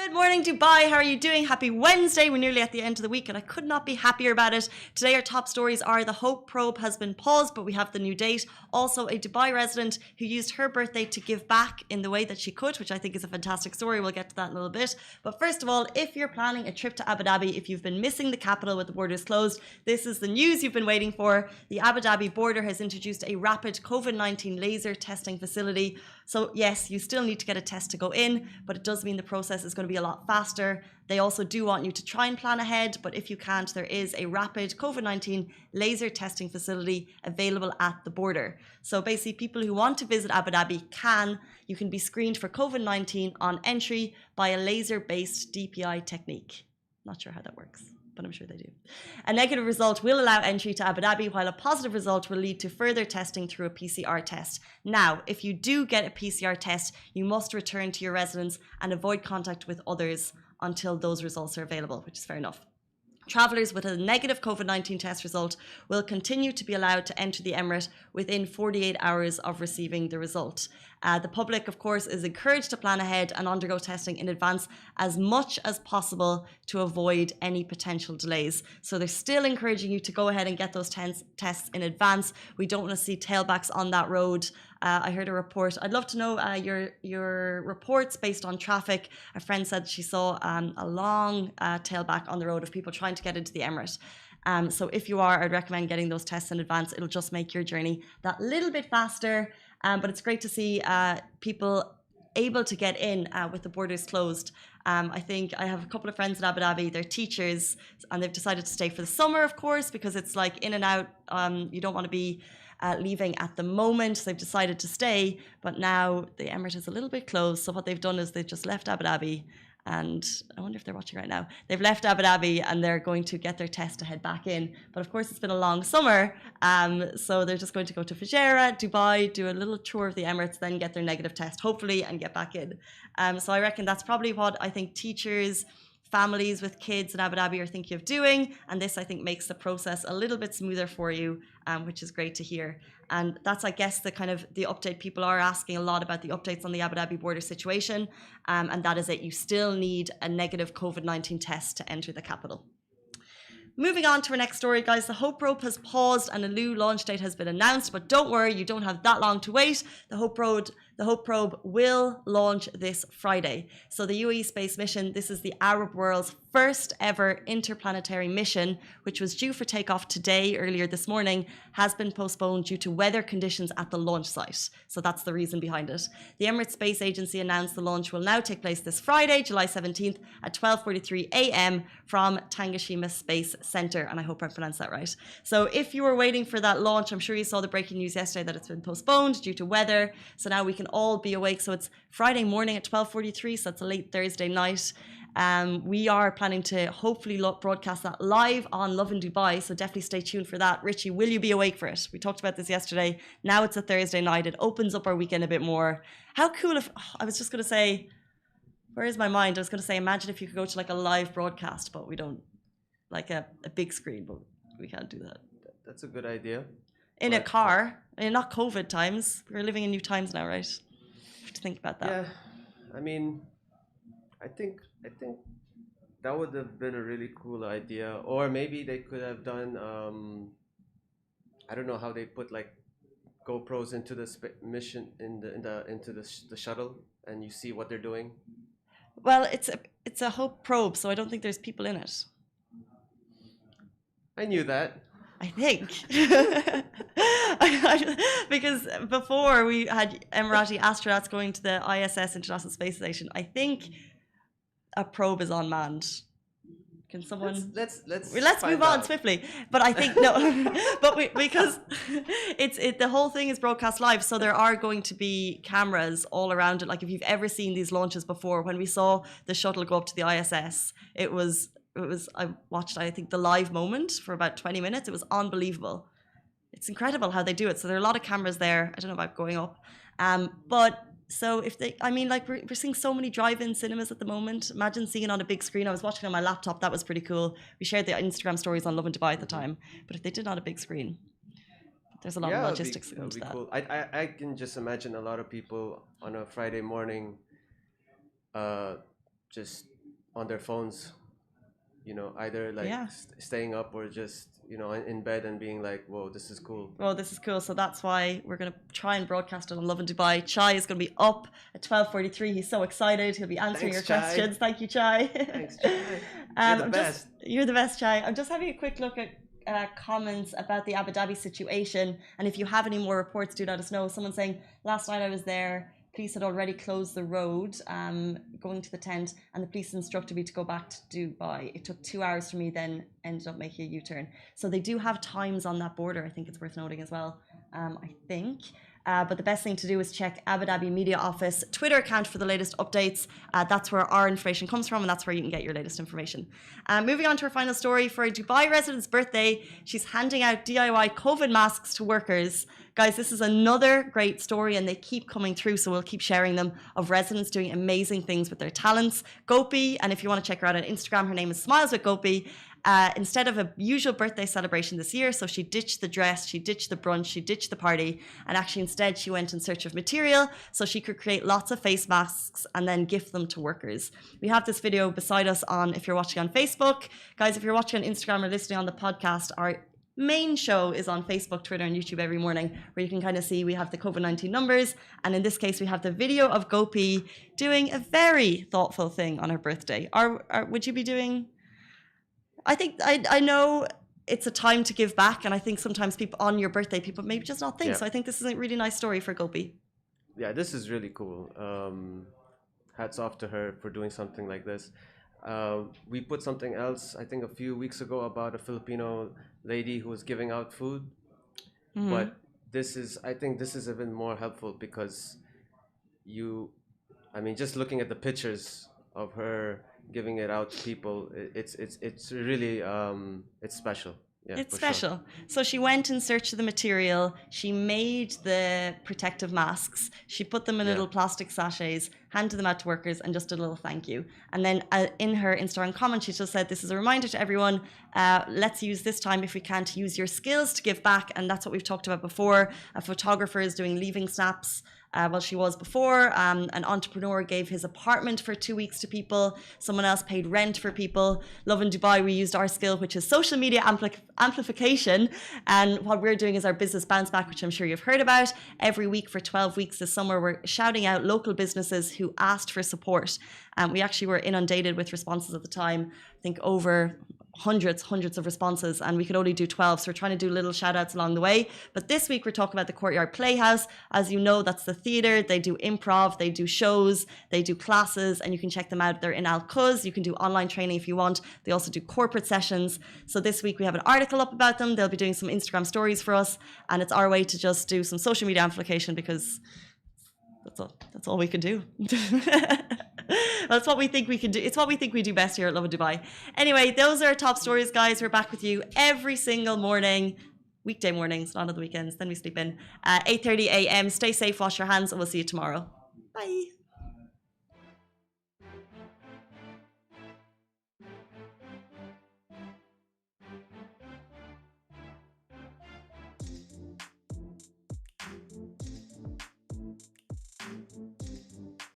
Good morning, Dubai. How are you doing? Happy Wednesday. We're nearly at the end of the week and I could not be happier about it. Today, our top stories are the Hope probe has been paused, but we have the new date. Also, a Dubai resident who used her birthday to give back in the way that she could, which I think is a fantastic story. We'll get to that in a little bit. But first of all, if you're planning a trip to Abu Dhabi, if you've been missing the capital with the borders closed, this is the news you've been waiting for. The Abu Dhabi border has introduced a rapid COVID-19 laser testing facility. So yes, you still need to get a test to go in, but it does mean the process is going to be a lot faster. They also do want you to try and plan ahead, but if you can't, there is a rapid COVID-19 laser testing facility available at the border. So basically, people who want to visit Abu Dhabi you can be screened for COVID-19 on entry by a laser-based DPI technique. Not sure how that works, but I'm sure they do. A negative result will allow entry to Abu Dhabi, while a positive result will lead to further testing through a PCR test. Now, if you do get a PCR test, you must return to your residence and avoid contact with others until those results are available, which is fair enough. Travellers with a negative COVID-19 test result will continue to be allowed to enter the Emirate within 48 hours of receiving the result. The public, of course, is encouraged to plan ahead and undergo testing in advance as much as possible to avoid any potential delays. So they're still encouraging you to go ahead and get those tests in advance. We don't want to see tailbacks on that road. I heard a report. I'd love to know your reports based on traffic. A friend said she saw a long tailback on the road of people trying to get into the Emirate. So if you are, I'd recommend getting those tests in advance. It'll just make your journey that little bit faster. But it's great to see people able to get in with the borders closed. I think I have a couple of friends in Abu Dhabi. They're teachers and they've decided to stay for the summer, of course, because it's like in and out. You don't want to be leaving at the moment. So they've decided to stay, but now the Emirate is a little bit closed. So what they've done is they've just left Abu Dhabi, and I wonder if they're watching right now. They've left Abu Dhabi and they're going to get their test to head back in. But of course, it's been a long summer. So they're just going to go to Fujairah, Dubai, do a little tour of the Emirates, then get their negative test, hopefully, and get back in. So I reckon that's probably what I think teachers, families with kids in Abu Dhabi are thinking of doing. And this, I think, makes the process a little bit smoother for you, which is great to hear. And that's, I guess, the update. People are asking a lot about the updates on the Abu Dhabi border situation. And that is it. You still need a negative COVID-19 test to enter the capital. Moving on to our next story, guys. The Hope probe has paused and a new launch date has been announced. But don't worry, you don't have that long to wait. The Hope probe will launch this Friday. So the UAE space mission, this is the Arab world's first ever interplanetary mission, which was due for takeoff today, earlier this morning, has been postponed due to weather conditions at the launch site. So that's the reason behind it. The Emirates Space Agency announced the launch will now take place this Friday, July 17th at 12:43 a.m. from Tangoshima Space Center. And I hope I pronounced that right. So if you were waiting for that launch, I'm sure you saw the breaking news yesterday that it's been postponed due to weather. So now we can all be awake. So it's Friday morning at 12:43, so it's a late Thursday night. We are planning to hopefully broadcast that live on Lovin Dubai, so definitely stay tuned for that. Richie, will you be awake for it? We talked about this yesterday. Now it's a Thursday night. It opens up our weekend a bit more. How cool if, I was just going to say, where is my mind? I was going to say, imagine if you could go to like a live broadcast, but we don't, like a big screen, but we can't do that. That's a good idea. In a car, I mean, not COVID times. We're living in new times now, right? Have to think about that. Yeah, I mean, I think that would have been a really cool idea. Or maybe they could have done, I don't know how they put like GoPros into the mission into the shuttle, and you see what they're doing. Well, it's a Hope probe, so I don't think there's people in it. I knew that. I think. Because before we had Emirati astronauts going to the ISS, International Space Station, I think a probe is unmanned. Can someone... Let's move on swiftly. But I think, no. But because the whole thing is broadcast live, so there are going to be cameras all around it. Like if you've ever seen these launches before, when we saw the shuttle go up to the ISS, I watched, I think, the live moment for about 20 minutes. It was unbelievable. It's incredible how they do it. So there are a lot of cameras there. I don't know about going up. But so if they, I mean, like we're seeing so many drive-in cinemas at the moment. Imagine seeing it on a big screen. I was watching on my laptop. That was pretty cool. We shared the Instagram stories on Lovin Dubai at the time. But if they did on a big screen, there's a lot of logistics that go into that. Cool. I can just imagine a lot of people on a Friday morning just on their phones, either like Yeah. staying up or just, in bed and being like, whoa, this is cool. Oh, this is cool. So that's why we're going to try and broadcast it on Lovin Dubai. Chai is going to be up at 12:43. He's so excited. He'll be answering Thanks, your Chai. questions. Thank you, Chai. Thanks, Chai. You're the best. You're the best, Chai. I'm just having a quick look at comments about the Abu Dhabi situation. And if you have any more reports, do let us know. Someone saying, last night I was there. Police had already closed the road going to the tent, and the police instructed me to go back to Dubai. It took 2 hours for me, then ended up making a U-turn. So they do have times on that border. I think it's worth noting as well, I think. But the best thing to do is check Abu Dhabi Media Office Twitter account for the latest updates. That's where our information comes from, and that's where you can get your latest information. Moving on to our final story. For a Dubai resident's birthday, she's handing out DIY COVID masks to workers. Guys, this is another great story, and they keep coming through, so we'll keep sharing them, of residents doing amazing things with their talents. Gopi, and if you want to check her out on Instagram, her name is Smiles with Gopi. Instead of a usual birthday celebration this year, so she ditched the dress, she ditched the brunch, she ditched the party, and actually instead she went in search of material so she could create lots of face masks and then gift them to workers. We have this video beside us if you're watching on Facebook. Guys, if you're watching on Instagram or listening on the podcast, our main show is on Facebook, Twitter, and YouTube every morning, where you can kind of see we have the COVID-19 numbers, and in this case we have the video of Gopi doing a very thoughtful thing on her birthday. Would you be doing... I know it's a time to give back, and I think sometimes people on your birthday, people maybe just not think. Yeah. So I think this is a really nice story for Gopi. Yeah, this is really cool. Hats off to her for doing something like this. We put something else, I think a few weeks ago, about a Filipino lady who was giving out food. Mm-hmm. But I think this is even more helpful because just looking at the pictures of her giving it out to people, it's really it's special. Yeah, it's special. Sure. So she went in search of the material. She made the protective masks. She put them in little plastic sachets, handed them out to workers, and just a little thank you. And then in her Instagram comment, she just said, this is a reminder to everyone, let's use this time, if we can, to use your skills to give back. And that's what we've talked about before. A photographer is doing leaving snaps. She was before. An entrepreneur gave his apartment for 2 weeks to people. Someone else paid rent for people. Lovin Dubai, we used our skill, which is social media amplification. And what we're doing is our business bounce back, which I'm sure you've heard about. Every week for 12 weeks this summer, we're shouting out local businesses who asked for support. We actually were inundated with responses at the time. I think over hundreds of responses, and we could only do 12, so we're trying to do little shout outs along the way. But this week we're talking about the Courtyard Playhouse. As you know, that's the theatre. They do improv, they do shows, they do classes, and you can check them out. They're in Al Quds. You can do online training if you want. They also do corporate sessions. So this week we have an article up about them. They'll be doing some Instagram stories for us, and it's our way to just do some social media amplification, because that's all we can do. That's what we think we can do. It's what we think we do best here at Lovin Dubai. Anyway, those are our top stories, guys. We're back with you every single morning, weekday mornings, not on the weekends. Then we sleep in. 8:30 a.m. Stay safe, wash your hands, and we'll see you tomorrow. Bye.